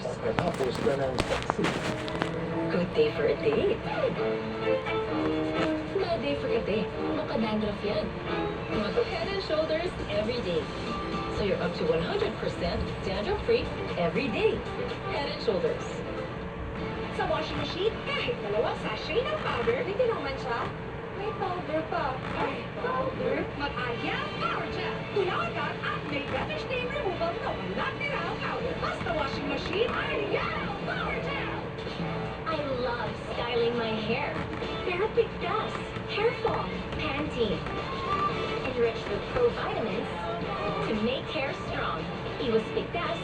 shoulders. Pagkatapos na ng taxi. Good day for a date. Bad day for a day. Makadandruff yan. Mag-Head and Shoulders every day. So you're up to 100% dandruff-free every day. Head and Shoulders. Sa washing machine, kahit dalawang sachet ng powder, hindi naman siya. May powder pa. Ay, powder? Mag-Arya Power Gel. Tunaw agad at may better stain removal na walang tirang powder. Basta washing machine, Arya Power Gel. I love styling my hair. Therapy Dust, Hair Fall, Pantene. Enriched with pro-vitamins to make hair strong. Iwas Pigdas,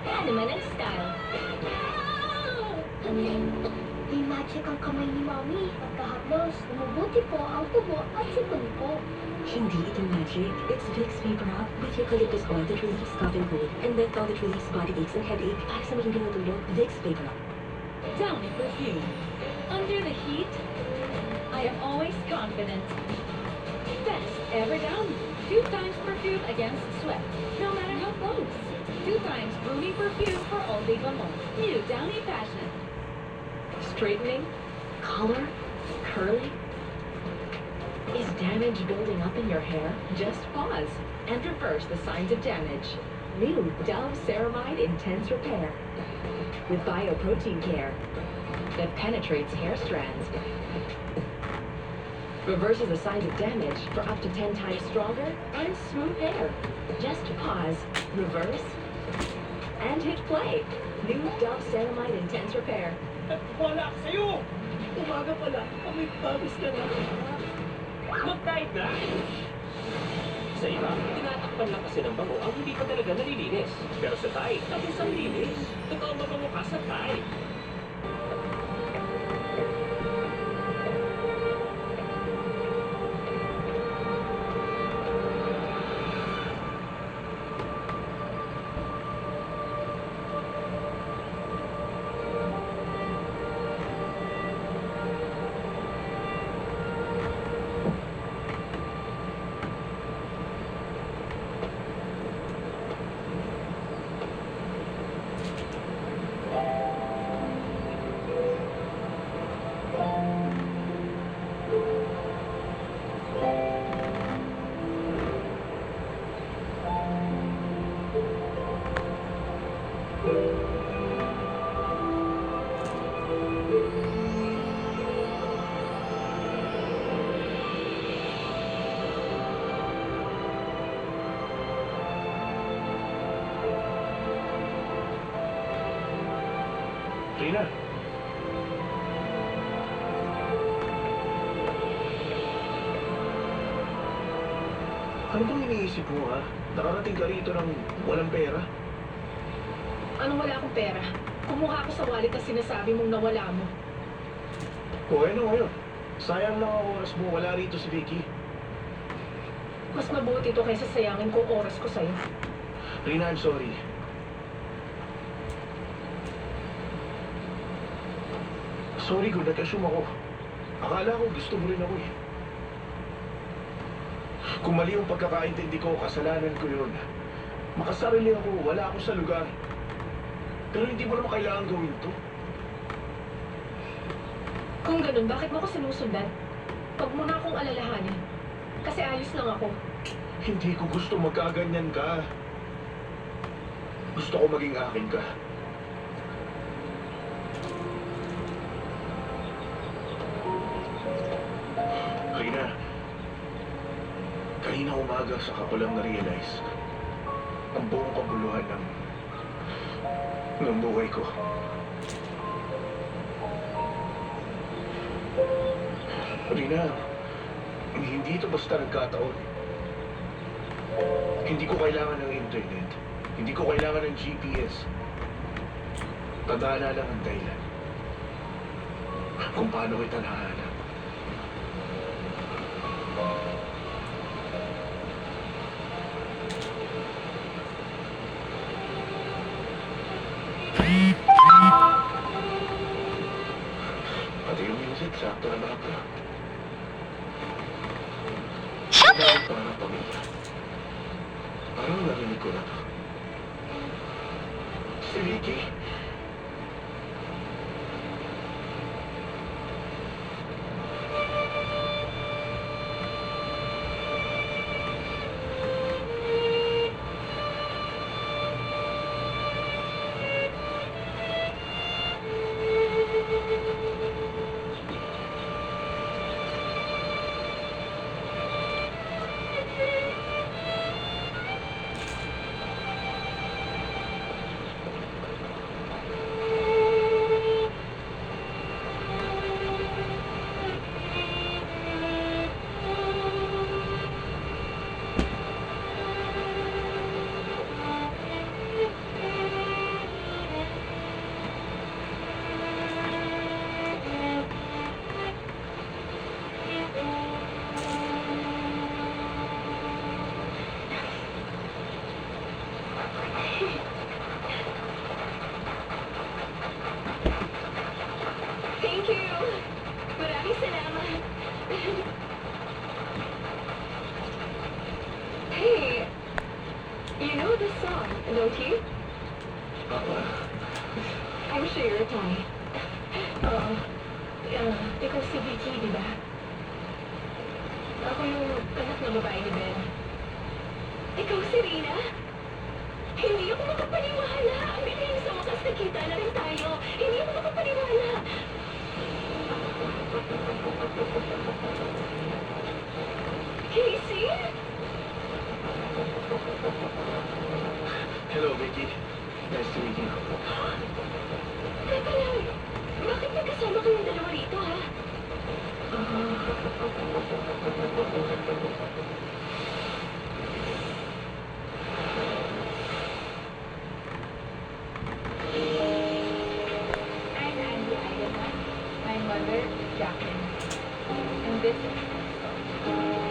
Pandaman and Style. Ano yan? May magic ang kamay ni Mami. Pagkahaplos, umubuti po ang tubo at sipon ko. Hindi ito magic. It's Vicks Vapor Rub with eucalyptus oil that relieves cough and cold, and menthol that relieves body aches and headache. Para sa mahinding natulog, Vicks Vapor Rub. Downy perfume. Under the heat, I am always confident. Best ever Downy. 2 times perfume against sweat, no matter how close. 2 times grooming perfume for all day glamour. New Downy Passion. Straightening, color, curling. Is damage building up in your hair? Just pause and reverse the signs of damage. New Dove Ceramide Intense Repair with bioprotein care that penetrates hair strands. Reverses the signs of damage for up to 10 times stronger and smooth hair. Just pause, reverse, and hit play. New Dove Ceramide Intense Repair. Wala ka sa'yo! Umaga pala, may pawis ka na. Mag-diet na! Sa iba, tinatakpan lang kasi ng bango ang hindi pa talaga nalilinis. Pero sa Thai, tapos ang linis. Totoo mabango ka sa Thai. Rina. Ano bang iniisip mo, ha? Nakarating ka rito ng walang pera? Anong wala akong pera? Kumuha ako sa wallet na sinasabi mong nawala mo. O ano ngayon? Sayang lang ang oras mo, wala rito si Vicky. Mas mabuti ito kaysa sayangin ko oras ko sa'yo. Rina, I'm sorry. Sorry kung nag-assume ako. Akala ko gusto mo rin ako eh. Kung mali yung pagkakaintindi ko, kasalanan ko yun. Makasarili ako, wala ako sa lugar. Pero hindi mo naman kailangan gawin to. Kung ganun, bakit mo ko sinusundan? Huwag mo na akong alalahanin. Kasi ayos lang ako. Hindi ko gusto magkaganyan ka. Gusto ko maging akin ka. Rina, kanina umaga saka ko lang na-realize ang buong kabuluhan ng buhay ko. Rina, hindi ito basta nagkataon. Hindi ko kailangan ng internet. Hindi ko kailangan ng GPS. Tadhana lang ang dahilan kung paano kita nahanap. Pati yung music, sakto na lahat na. Shopee! Parang pamilya. Parang narinig ko na to. Si Vicky. I'm sure you're Thai. Oo. Ikaw si Vicky, di ba? Ako yung anak na babae ni Ben. Ikaw si Rina? Hindi ako makapaniwala. Ang bilis sa wakas nakita na rin tayo. Hindi ako makapaniwala. Casey? Hello, Vicky. Nice to meet you. Teka lang. Bakit magkasama kayong dalawa rito, ha? I'm Andy Eidelman. My mother is Jacqueline. And this is